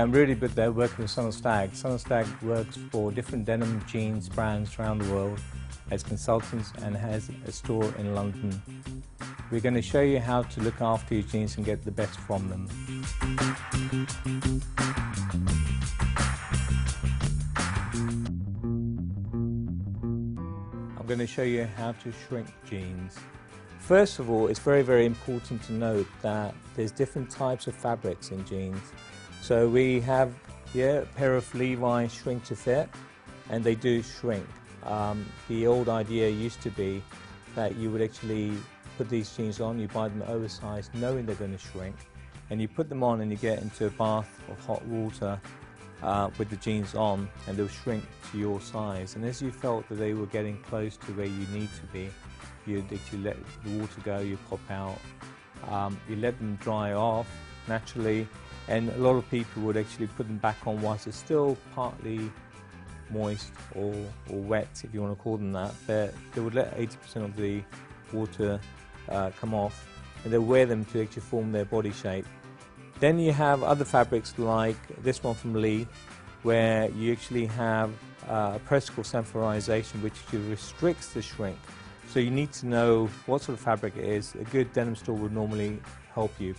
I'm really good there working with Son of Stag. Son of Stag works for different denim jeans brands around the world as consultants and has a store in London. We're going to show you how to look after your jeans and get the best from them. I'm going to show you how to shrink jeans. First of all, it's very important to note that there's different types of fabrics in jeans. So we have here a pair of Levi's shrink to fit, and they do shrink. The old idea used to be that you would actually put these jeans on, you buy them oversized knowing they're going to shrink, and you put them on and you get into a bath of hot water with the jeans on, and they'll shrink to your size. And as you felt that they were getting close to where you need to be, you'd actually let the water go, you pop out, you let them dry off naturally, and a lot of people would actually put them back on whilst it's still partly moist or wet, if you want to call them that. But they would let 80% of the water come off, and they'll wear them to actually form their body shape. Then you have other fabrics like this one from Lee, where you actually have a process called sanforization, which restricts the shrink. So you need to know what sort of fabric it is. A good denim store would normally help you,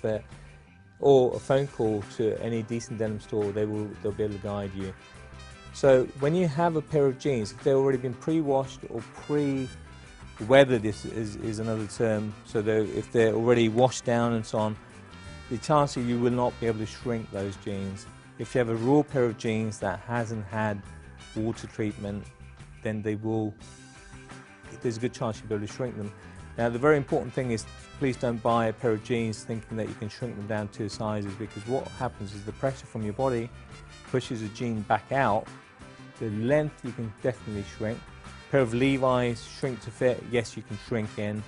or a phone call to any decent denim store, they'll be able to guide you. So when you have a pair of jeans, if they've already been pre-washed or pre-weathered is another term, so if they're already washed down and so on, the chance that you will not be able to shrink those jeans. If you have a raw pair of jeans that hasn't had water treatment, then there's a good chance you'll be able to shrink them. Now the very important thing is, please don't buy a pair of jeans thinking that you can shrink them down 2 sizes, because what happens is the pressure from your body pushes a jean back out. The length you can definitely shrink. A pair of Levi's shrink to fit, yes, you can shrink in.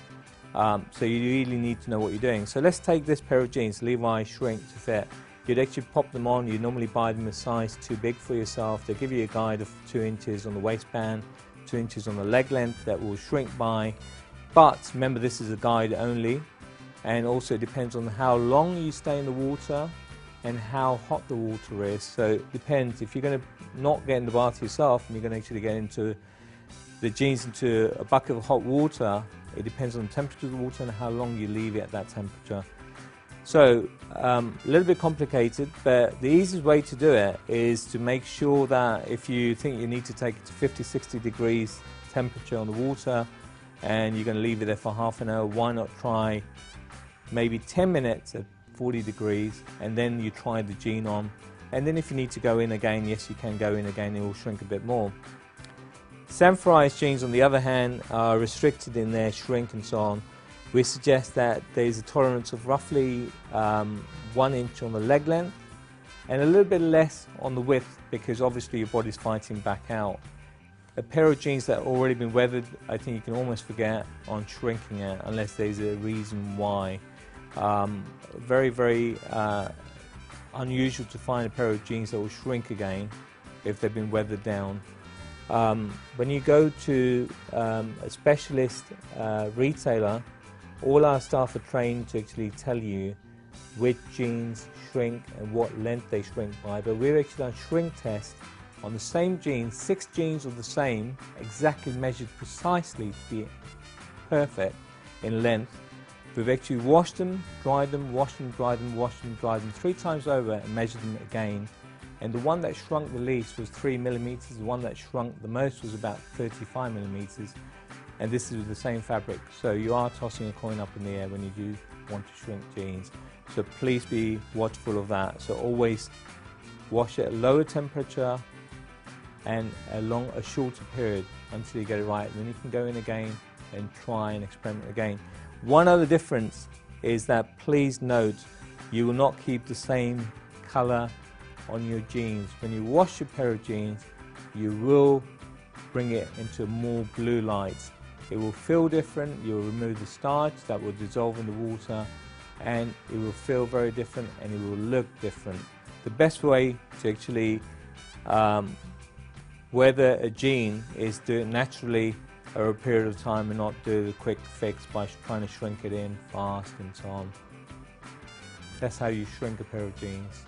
So you really need to know what you're doing. So let's take this pair of jeans, Levi's shrink to fit. You'd actually pop them on. You normally buy them a size too big for yourself. They give you a guide of 2 inches on the waistband, 2 inches on the leg length that will shrink by. But remember, this is a guide only, and also it depends on how long you stay in the water and how hot the water is. So it depends. If you're going to not get in the bath yourself and you're going to actually get into the jeans into a bucket of hot water, it depends on the temperature of the water and how long you leave it at that temperature. So a little bit complicated, but the easiest way to do it is to make sure that if you think you need to take it to 50-60 degrees temperature on the water and you're going to leave it there for half an hour, why not try maybe 10 minutes at 40 degrees, and then you try the jean on, and then if you need to go in again, yes, you can go in again, it will shrink a bit more. Sanforized jeans, on the other hand, are restricted in their shrink and so on. We suggest that there's a tolerance of roughly 1 inch on the leg length and a little bit less on the width, because obviously your body's fighting back out. A pair of jeans that have already been weathered, I think you can almost forget on shrinking it unless there's a reason why. Very unusual to find a pair of jeans that will shrink again if they've been weathered down. When you go to a specialist retailer, all our staff are trained to actually tell you which jeans shrink and what length they shrink by, but we've actually done shrink tests on the same jeans, 6 jeans of the same, exactly measured precisely to be perfect in length. We've actually washed them, dried them, washed them, dried them, washed them, dried them 3 times over and measured them again. And the one that shrunk the least was 3 millimeters, the one that shrunk the most was about 35 millimeters. And this is the same fabric, so you are tossing a coin up in the air when you do want to shrink jeans. So please be watchful of that. So always wash it at a lower temperature and a shorter period until you get it right. And then you can go in again and try and experiment again. One other difference is that please note, you will not keep the same color on your jeans. When you wash your pair of jeans, you will bring it into more blue lights. It will feel different, you'll remove the starch that will dissolve in the water, and it will feel very different and it will look different. The best way to actually weather a jean is do it naturally over a period of time and not do the quick fix by trying to shrink it in fast and so on. That's how you shrink a pair of jeans.